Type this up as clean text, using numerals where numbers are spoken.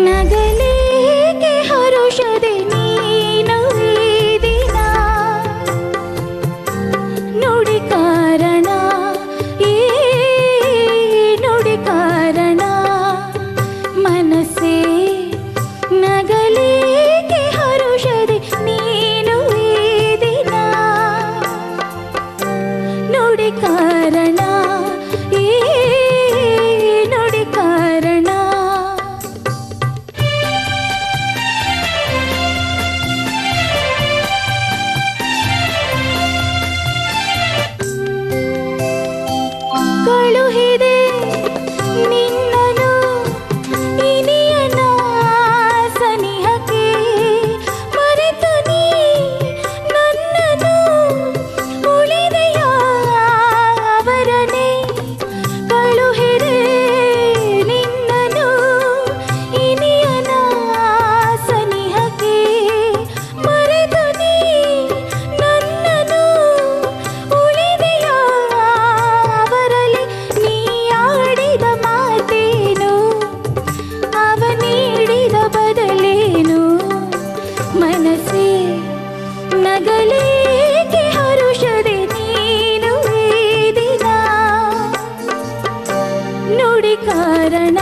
ನಗಲೇಕೆ ಹರುಷದೆ ನೀನು ಈ ದಿನ ನುಡಿ ಕಾರಣ ಈ ನುಡಿ ಕಾರಣ ಮನಸ್ಸೇ ನಗಲೇಕೆ ಹರುಷದೆ ನೀನು ಈ ದಿನ ನುಡಿ ಕಾರಣ ಈ ನುಡಿ ಕಾರಣ ಕಳುಹಿದೆ ನಿನ್ನನು ಇನಿಯನ ಸನಿಹಕ್ಕೆ ಮರೆತು ನೀ ನನ್ನನು ಉಳಿದೆಯ ಅವರನೇ ಕಳುಹಿದೆ ನಿನ್ನನು ಇನಿಯನ ಸನಿಹಕ್ಕೆ ಮರೆತು ನೀ ನನ್ನನು ಉಳಿದೆಯ ಅವರಲ್ಲಿ ನೀ ಆಡಿದ ಮಾತೇನು ಅವ ನೀಡಿದ ಬದಲೇನು ಮನಸ್ಸೇ ನಗಲೇಕೆ ಹರುಷದೆ ನೀನು ಈ ದಿನ ನುಡಿ ಕಾರಣ